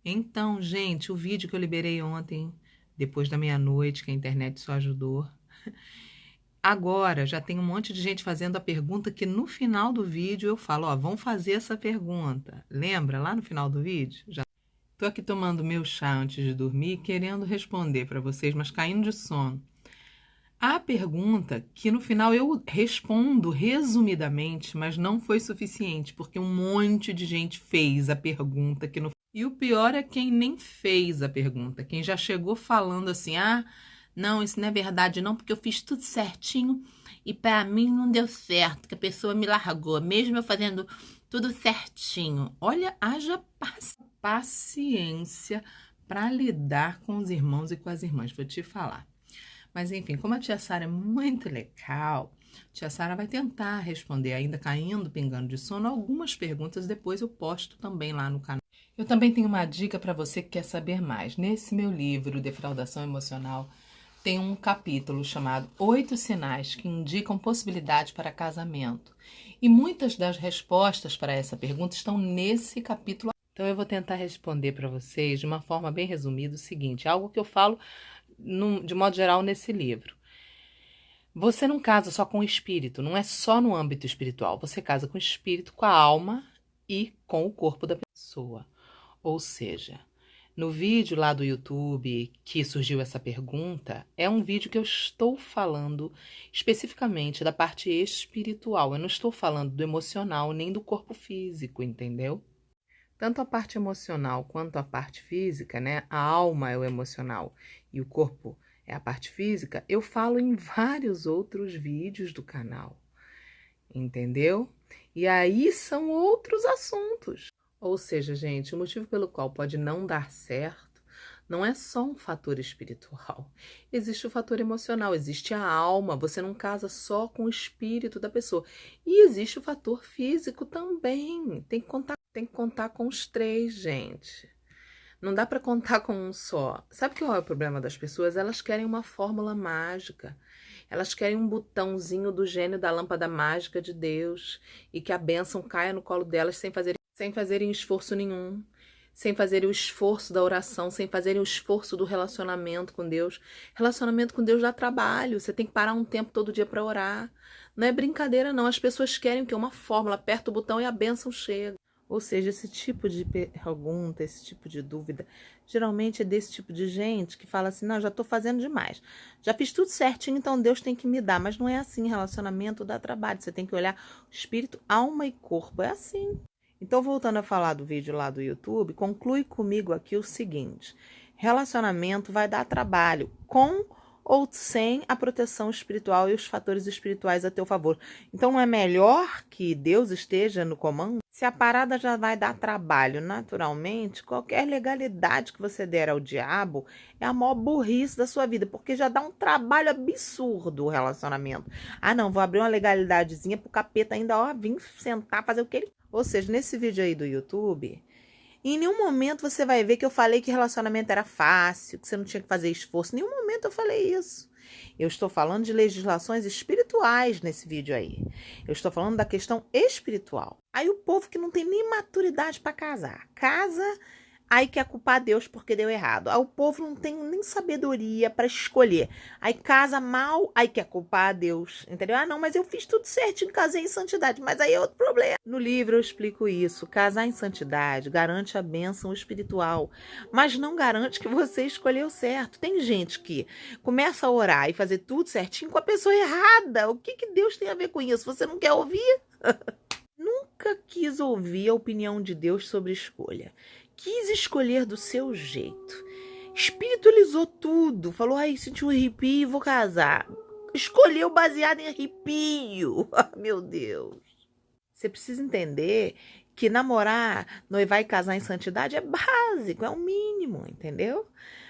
Então, gente, o vídeo que eu liberei ontem, depois da meia-noite, que a internet só ajudou. Agora já tem um monte de gente fazendo a pergunta que no final do vídeo eu falo, ó, vão fazer essa pergunta. Lembra lá no final do vídeo? Já tô aqui tomando meu chá antes de dormir, querendo responder para vocês, mas caindo de sono. A pergunta que no final eu respondo resumidamente, mas não foi suficiente, porque um monte de gente fez a pergunta que no... E o pior é quem nem fez a pergunta, quem já chegou falando assim: "Ah, não, isso não é verdade não, porque eu fiz tudo certinho e para mim não deu certo, que a pessoa me largou, mesmo eu fazendo tudo certinho". Olha, haja paciência para lidar com os irmãos e com as irmãs, vou te falar. Mas enfim, como a tia Sara é muito legal, a tia Sara vai tentar responder, ainda caindo, pingando de sono, algumas perguntas, depois eu posto também lá no canal. Eu também tenho uma dica para você que quer saber mais. Nesse meu livro, Defraudação Emocional, tem um capítulo chamado 8 sinais que indicam possibilidade para casamento. E muitas das respostas para essa pergunta estão nesse capítulo. Então eu vou tentar responder para vocês de uma forma bem resumida o seguinte, algo que eu falo de modo geral nesse livro. Você não casa só com o espírito, não é só no âmbito espiritual. Você casa com o espírito, com a alma e com o corpo da pessoa. Ou seja, no vídeo lá do YouTube que surgiu essa pergunta, é um vídeo que eu estou falando especificamente da parte espiritual. Eu não estou falando do emocional nem do corpo físico, entendeu? Tanto a parte emocional quanto a parte física, né? A alma é o emocional e o corpo é a parte física. Eu falo em vários outros vídeos do canal, entendeu? E aí são outros assuntos. Ou seja, gente, o motivo pelo qual pode não dar certo não é só um fator espiritual. Existe o fator emocional, existe a alma. Você não casa só com o espírito da pessoa. E existe o fator físico também. Tem que contar com os três, gente. Não dá para contar com um só. Sabe qual é o problema das pessoas? Elas querem uma fórmula mágica. Elas querem um botãozinho do gênio da lâmpada mágica de Deus e que a bênção caia no colo delas sem fazerem esforço nenhum, sem fazerem o esforço da oração, sem fazerem o esforço do relacionamento com Deus. Relacionamento com Deus dá trabalho. Você tem que parar um tempo todo dia para orar. Não é brincadeira, não. As pessoas querem que uma fórmula, aperta o botão e a bênção chega. Ou seja, esse tipo de pergunta, esse tipo de dúvida, geralmente é desse tipo de gente que fala assim, não, já estou fazendo demais. Já fiz tudo certinho, então Deus tem que me dar. Mas não é assim, relacionamento dá trabalho. Você tem que olhar espírito, alma e corpo. É assim. Então, voltando a falar do vídeo lá do YouTube, conclui comigo aqui o seguinte. Relacionamento vai dar trabalho com ou sem a proteção espiritual e os fatores espirituais a teu favor. Então, não é melhor que Deus esteja no comando? Se a parada já vai dar trabalho naturalmente, qualquer legalidade que você der ao diabo é a maior burrice da sua vida, porque já dá um trabalho absurdo o relacionamento. Ah, não, vou abrir uma legalidadezinha pro capeta ainda, ó, vir sentar, fazer o que ele... Ou seja, nesse vídeo aí do YouTube, em nenhum momento você vai ver que eu falei que relacionamento era fácil, que você não tinha que fazer esforço. Em nenhum momento eu falei isso. Eu estou falando de legislações espirituais nesse vídeo aí. Eu estou falando da questão espiritual. Aí o povo que não tem nem maturidade para casar, casa, aí quer culpar Deus porque deu errado. Aí o povo não tem nem sabedoria para escolher. Aí casa mal, aí quer culpar Deus, entendeu? Ah, não, mas eu fiz tudo certinho, casei em santidade, mas aí é outro problema. No livro eu explico isso. Casar em santidade garante a bênção espiritual, mas não garante que você escolheu certo. Tem gente que começa a orar e fazer tudo certinho com a pessoa errada. O que Deus tem a ver com isso? Você não quer ouvir? Nunca quis ouvir a opinião de Deus sobre escolha. Quis escolher do seu jeito. Espiritualizou tudo. Falou, ai, senti um arrepio, vou casar. Escolheu baseado em arrepio. Meu Deus. Você precisa entender que namorar, noivar e casar em santidade é básico, é o mínimo, entendeu?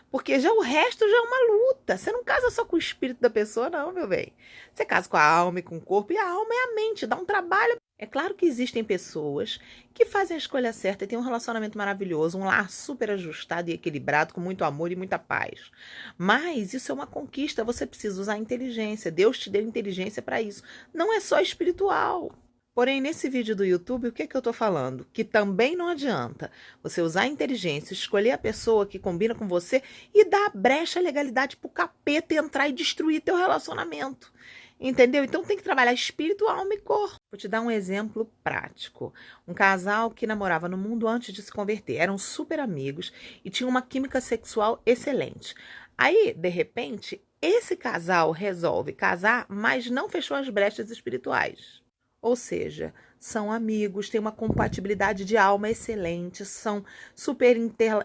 Porque já o resto já é uma luta. Você não casa só com o espírito da pessoa, não, meu bem. Você casa com a alma e com o corpo, e a alma é a mente, dá um trabalho. É claro que existem pessoas que fazem a escolha certa e têm um relacionamento maravilhoso, um lar super ajustado e equilibrado, com muito amor e muita paz. Mas isso é uma conquista, você precisa usar a inteligência. Deus te deu inteligência para isso. Não é só espiritual. Porém, nesse vídeo do YouTube, o que que eu tô falando? Que também não adianta você usar a inteligência, escolher a pessoa que combina com você e dar brecha à legalidade pro capeta entrar e destruir teu relacionamento. Entendeu? Então tem que trabalhar espírito, alma e corpo. Vou te dar um exemplo prático. Um casal que namorava no mundo antes de se converter. Eram super amigos e tinham uma química sexual excelente. Aí, de repente, esse casal resolve casar, mas não fechou as brechas espirituais. Ou seja, são amigos, têm uma compatibilidade de alma excelente, são super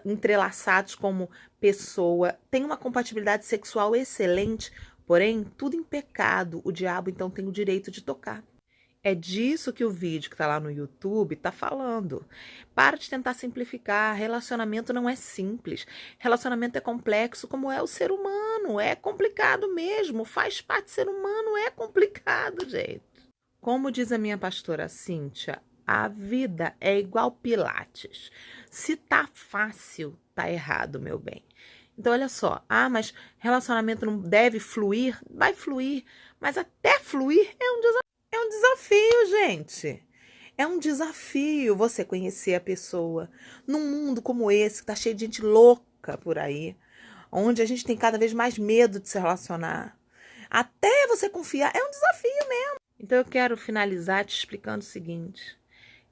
entrelaçados como pessoa, têm uma compatibilidade sexual excelente, porém, tudo em pecado. O diabo, então, tem o direito de tocar. É disso que o vídeo que está lá no YouTube está falando. Para de tentar simplificar. Relacionamento não é simples. Relacionamento é complexo, como é o ser humano. É complicado mesmo. Faz parte do ser humano. É complicado, gente. Como diz a minha pastora Cíntia, a vida é igual Pilates. Se tá fácil, tá errado, meu bem. Então, olha só. Ah, mas relacionamento não deve fluir? Vai fluir. Mas até fluir é um desafio, gente. É um desafio você conhecer a pessoa. Num mundo como esse, que tá cheio de gente louca por aí, onde a gente tem cada vez mais medo de se relacionar. Até você confiar, é um desafio mesmo. Então eu quero finalizar te explicando o seguinte: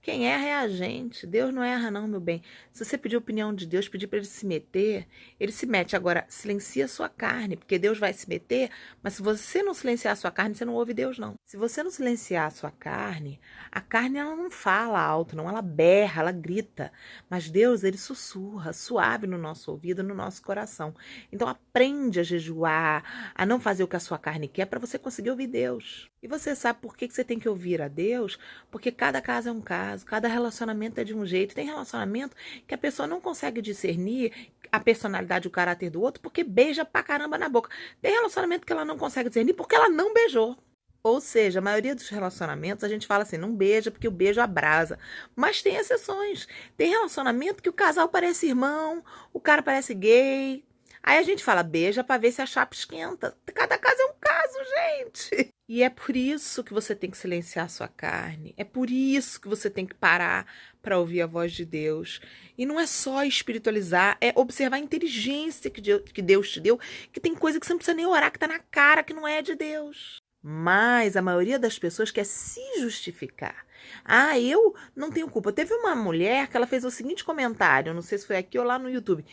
quem erra é a gente. Deus não erra não, meu bem. Se você pedir a opinião de Deus, pedir para ele se meter, ele se mete. Agora, silencia a sua carne, porque Deus vai se meter, mas se você não silenciar a sua carne, você não ouve Deus, não. Se você não silenciar a sua carne, a carne ela não fala alto, não. Ela berra, ela grita. Mas Deus, ele sussurra, suave no nosso ouvido, no nosso coração. Então aprende a jejuar, a não fazer o que a sua carne quer, para você conseguir ouvir Deus. E você sabe por que você tem que ouvir a Deus? Porque cada caso é um caso, cada relacionamento é de um jeito. Tem relacionamento que a pessoa não consegue discernir a personalidade e o caráter do outro porque beija pra caramba na boca. Tem relacionamento que ela não consegue discernir porque ela não beijou. Ou seja, a maioria dos relacionamentos a gente fala assim, não beija porque o beijo abrasa. Mas tem exceções. Tem relacionamento que o casal parece irmão, o cara parece gay. Aí a gente fala, beija pra ver se a chapa esquenta. Cada caso é um caso, gente. E é por isso que você tem que silenciar a sua carne. É por isso que você tem que parar para ouvir a voz de Deus. E não é só espiritualizar, é observar a inteligência que Deus te deu, que tem coisa que você não precisa nem orar, que tá na cara, que não é de Deus. Mas a maioria das pessoas quer se justificar. Ah, eu não tenho culpa. Teve uma mulher que ela fez o seguinte comentário, não sei se foi aqui ou lá no YouTube.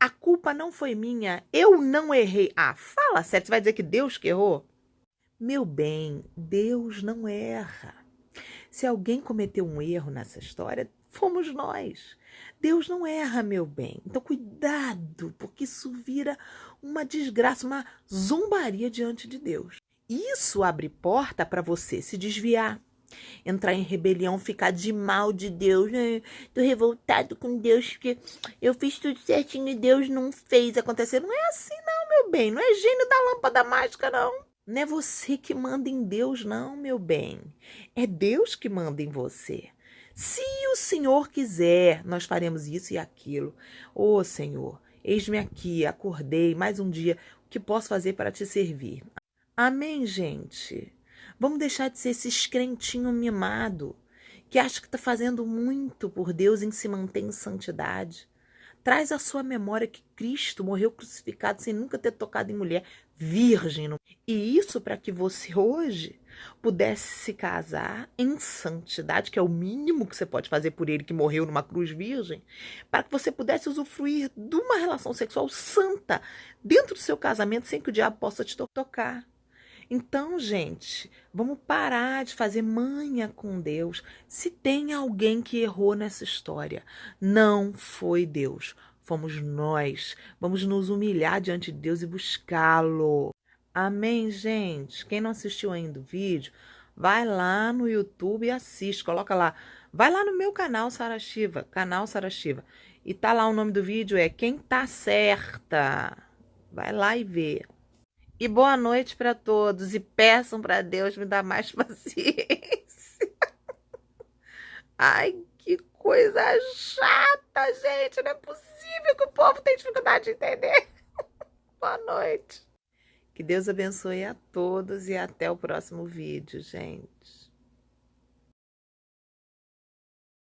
A culpa não foi minha, eu não errei. Ah, fala sério, você vai dizer que Deus que errou? Meu bem, Deus não erra. Se alguém cometeu um erro nessa história, fomos nós. Deus não erra, meu bem. Então, cuidado, porque isso vira uma desgraça, uma zombaria diante de Deus. Isso abre porta para você se desviar, entrar em rebelião, ficar de mal de Deus. Tô revoltado com Deus porque eu fiz tudo certinho e Deus não fez acontecer. Não é assim, não, meu bem. Não é gênio da lâmpada mágica, não. Não é você que manda em Deus, não, meu bem. É Deus que manda em você. Se o Senhor quiser, nós faremos isso e aquilo. Ô, Senhor, eis-me aqui, acordei, mais um dia. O que posso fazer para te servir? Amém, gente? Vamos deixar de ser esse crentinho mimado que acha que está fazendo muito por Deus em se manter em santidade. Traz à sua memória que Cristo morreu crucificado sem nunca ter tocado em mulher virgem. E isso para que você hoje pudesse se casar em santidade, que é o mínimo que você pode fazer por ele que morreu numa cruz virgem, para que você pudesse usufruir de uma relação sexual santa dentro do seu casamento sem que o diabo possa te tocar. Então, gente, vamos parar de fazer manha com Deus. Se tem alguém que errou nessa história, não foi Deus, fomos nós. Vamos nos humilhar diante de Deus e buscá-lo. Amém, gente? Quem não assistiu ainda o vídeo, vai lá no YouTube e assiste. Coloca lá. Vai lá no meu canal Sara Shiva, canal Sara Shiva. E tá lá o nome do vídeo, é Quem Tá Certa. Vai lá e vê. E boa noite para todos. E peçam para Deus me dar mais paciência. Ai, que coisa chata, gente. Não é possível que o povo tenha dificuldade de entender. Boa noite. Que Deus abençoe a todos e até o próximo vídeo, gente.